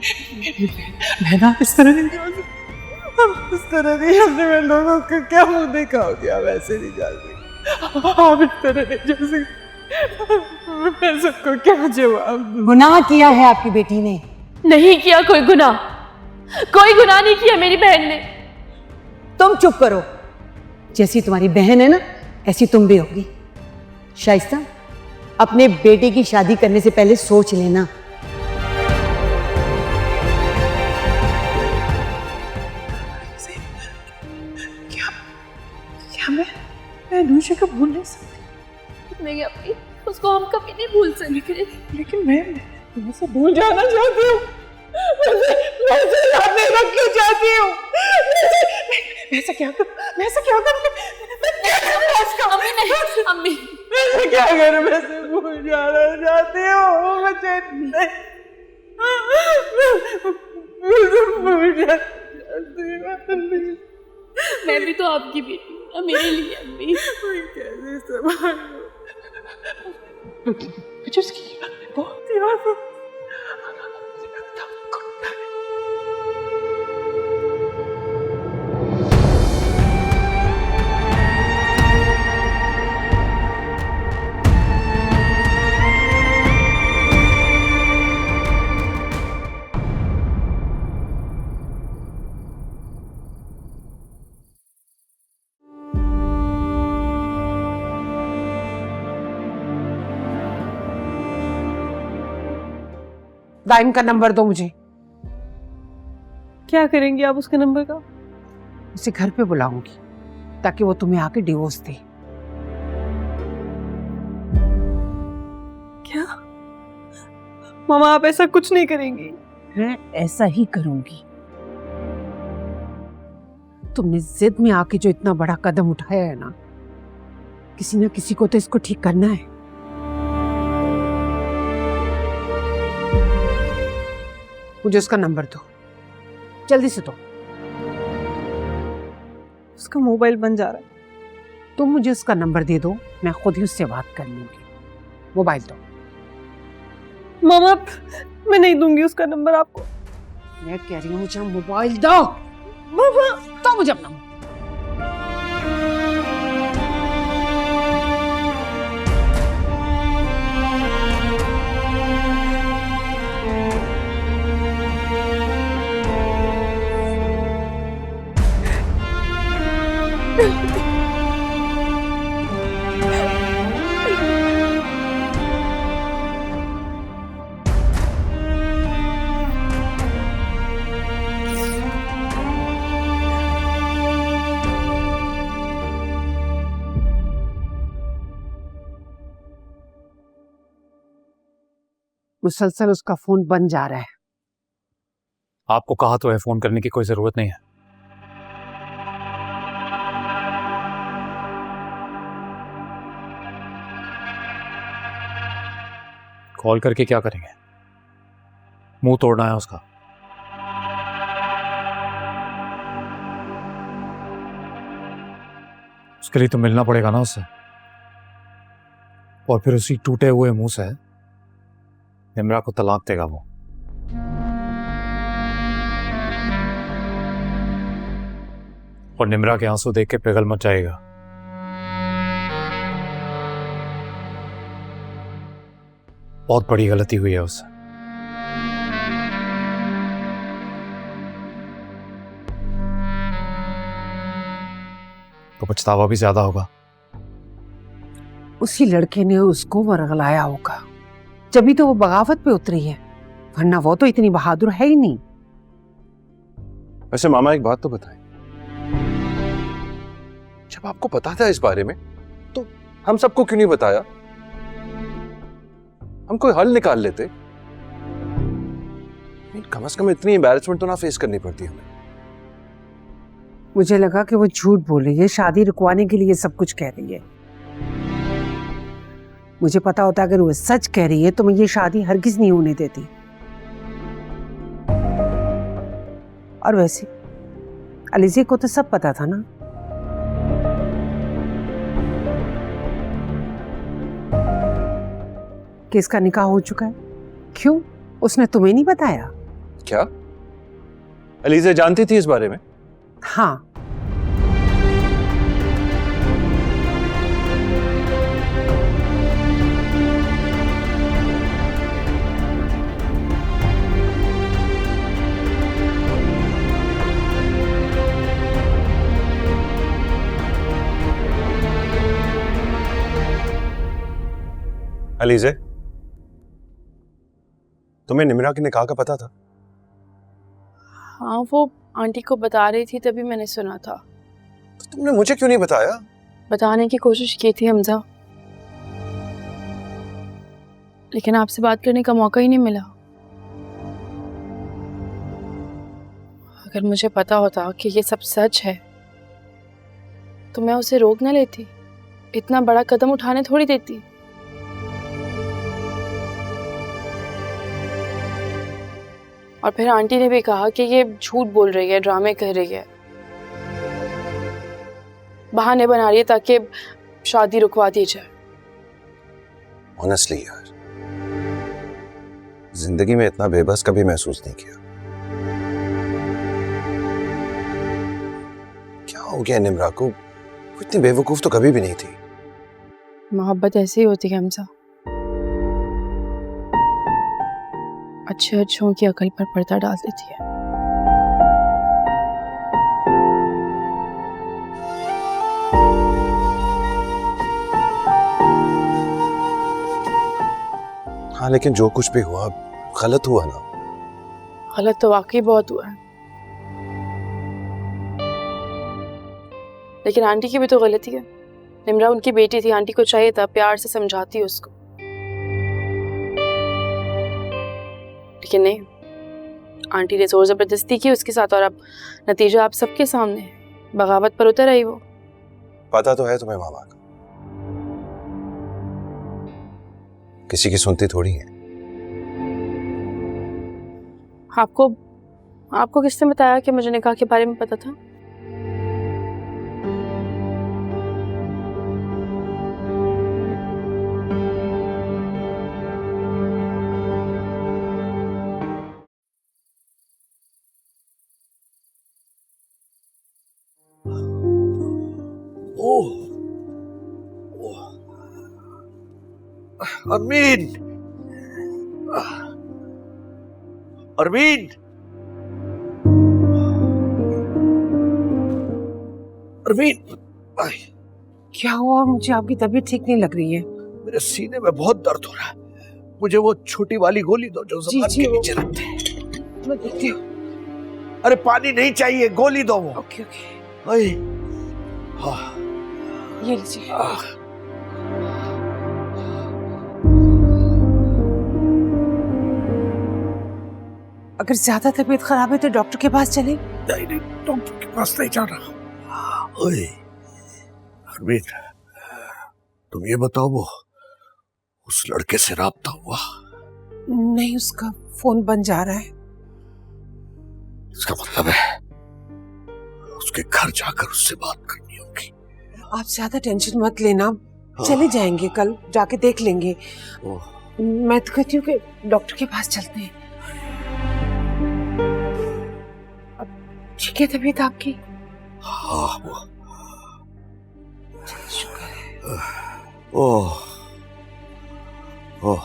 बहना इस तरह नहीं जा सकती, इस तरह नहीं जा सकती। मैं लोगों को क्या मुंह दिखाऊंगी? आप ऐसे नहीं जा सकती, आप इस तरह नहीं जा सकती। मैं सबको क्या जवाब दूं? गुनाह किया है आपकी बेटी ने। नहीं किया कोई गुनाह, कोई गुनाह नहीं किया मेरी बहन ने। तुम चुप करो। जैसी तुम्हारी बहन है ना, ऐसी तुम भी होगी। शाइस्ता, अपने बेटे की शादी करने से पहले सोच लेना। क्या मैं अनुषा को भूल नहीं सकती? नहीं अम्मी, उसको हम कभी नहीं भूल सकेंगे। लेकिन मैं तुमसे भूल जाना चाहती हूँ। वैसे याद नहीं रखना चाहती हूँ। ऐसा क्या करूँ? मैं क्या करूँ? अम्मी नहीं, अम्मी मैं क्या करूँ? मैं से भूल जाना चाहती हूँ। मुझे नहीं भूल जाना चाहती हूँ। मैं भी तो आपकी बेटी हूँ ना, मेरे लिए अम्मी। मैं कैसे संभालूं? मुझे उसकी बहुत याद है। दाइम का नंबर दो मुझे। क्या करेंगे आप उसके नंबर का? उसे घर पे बुलाऊंगी ताकि वो तुम्हें आके डिवोर्स दे। क्या मामा, आप ऐसा कुछ नहीं करेंगी? मैं ऐसा ही करूंगी। तुमने जिद में आके जो इतना बड़ा कदम उठाया है ना, किसी ना किसी को तो इसको ठीक करना है। मुझे उसका नंबर दो, जल्दी से दो। उसका मोबाइल बंद जा रहा है। तुम मुझे उसका नंबर दे दो, मैं खुद ही उससे बात कर लूंगी। मोबाइल दो। मामा, मैं नहीं दूंगी उसका नंबर आपको। मैं कह रही हूँ मुझे मोबाइल दो। मामा, तो मुझे अपना मुसलसल उसका फोन बंद जा रहा है। आपको कहा तो है, फोन करने की कोई जरूरत नहीं है। कॉल करके क्या करेंगे? मुंह तोड़ना है उसका। उसके लिए तो मिलना पड़ेगा ना उससे, और फिर उसी टूटे हुए मुंह से निम्रा को तलाक देगा वो। और निम्रा के आंसू देख के पिघल मच जाएगा। बहुत बड़ी गलती हुई है उससे। तो पछतावा भी ज्यादा होगा। उसी लड़के ने उसको वरगलाया होगा, जभी तो वो बगावत पे उतरी है, वरना वो तो इतनी बहादुर है ही नहीं। वैसे मामा एक बात तो बताएं, जब आपको पता था इस बारे में तो हम सबको क्यों नहीं बताया? हम कोई हल निकाल लेते। कम से कम इतनी एम्बैरेसमेंट तो ना फेस करनी पड़ती हमें। मुझे लगा कि वो झूठ बोल रही है, शादी रुकवाने के लिए सब कुछ कह रही है। मुझे पता होता अगर वो सच कह रही है तो मैं ये शादी हरगिज नहीं होने देती। और वैसे अलीज़े को तो सब पता था ना। कि इसका निकाह हो चुका है। क्यों? उसने तुम्हें नहीं बताया? क्या अलीज़ा जानती थी इस बारे में? हाँ, अलीज़ा, तुम्हें निम्रा के निकाह का पता था? हाँ, वो आंटी को बता रही थी तभी मैंने सुना था। तो तुमने मुझे क्यों नहीं बताया? बताने की कोशिश की थी हमजा, लेकिन आपसे बात करने का मौका ही नहीं मिला। अगर मुझे पता होता कि ये सब सच है तो मैं उसे रोक न लेती, इतना बड़ा कदम उठाने थोड़ी देती। और फिर आंटी ने भी कहा कि ये झूठ बोल रही है, ड्रामे कर रही है, बहाने बना रही है ताकि शादी रुकवा दी जाए। ऑनेस्टली यार, जिंदगी में इतना बेबस कभी महसूस नहीं किया। क्या हो गया निम्रा को? वो इतनी बेवकूफ तो कभी भी नहीं थी। मोहब्बत ऐसी ही होती है हमजा, अच्छे अच्छों की अकल पर पर्दा डाल देती है। हाँ, लेकिन जो कुछ भी हुआ गलत हुआ ना। गलत तो वाकई बहुत हुआ है, लेकिन आंटी की भी तो गलती है। निम्रा उनकी बेटी थी, आंटी को चाहिए था प्यार से समझाती उसको, लेकिन नहीं, आंटी ने जोर जबरदस्ती की उसके साथ और अब नतीजा आप सबके सामने है। बगावत पर उतर आई वो। पता तो है तुम्हें मामा का, किसी की सुनती थोड़ी है। आपको किसने बताया कि मुझे निकाह के बारे में पता था? अरमीन, अरमीन, अरमीन, क्या हुआ? मुझे आपकी तबीयत ठीक नहीं लग रही है। मेरे सीने में बहुत दर्द हो रहा है। मुझे वो छोटी वाली गोली दो जो ज़बान के नीचे रखते हैं। मैं देखती हूँ। अरे पानी नहीं चाहिए, गोली दो वो। ओके ओके, अरे, हाँ, ये लीजिए। अगर ज्यादा तबीयत खराब है तो डॉक्टर के पास चलें। नहीं नहीं, डॉक्टर के पास नहीं जाना। ओए, अरमीन, तुम ये बताओ वो उस लड़के से राब्ता हुआ? नहीं, उसका फोन बंद जा रहा है। इसका मतलब है उसके घर जाकर उससे बात करनी होगी। आप ज्यादा टेंशन मत लेना, चले जाएंगे, कल जाके देख लेंगे। मैं तो कहती हूँ कि डॉक्टर के पास चलते हैं। अब ठीक है तबीयत आपकी? हाँ, वो शुक्र है। ओह ओह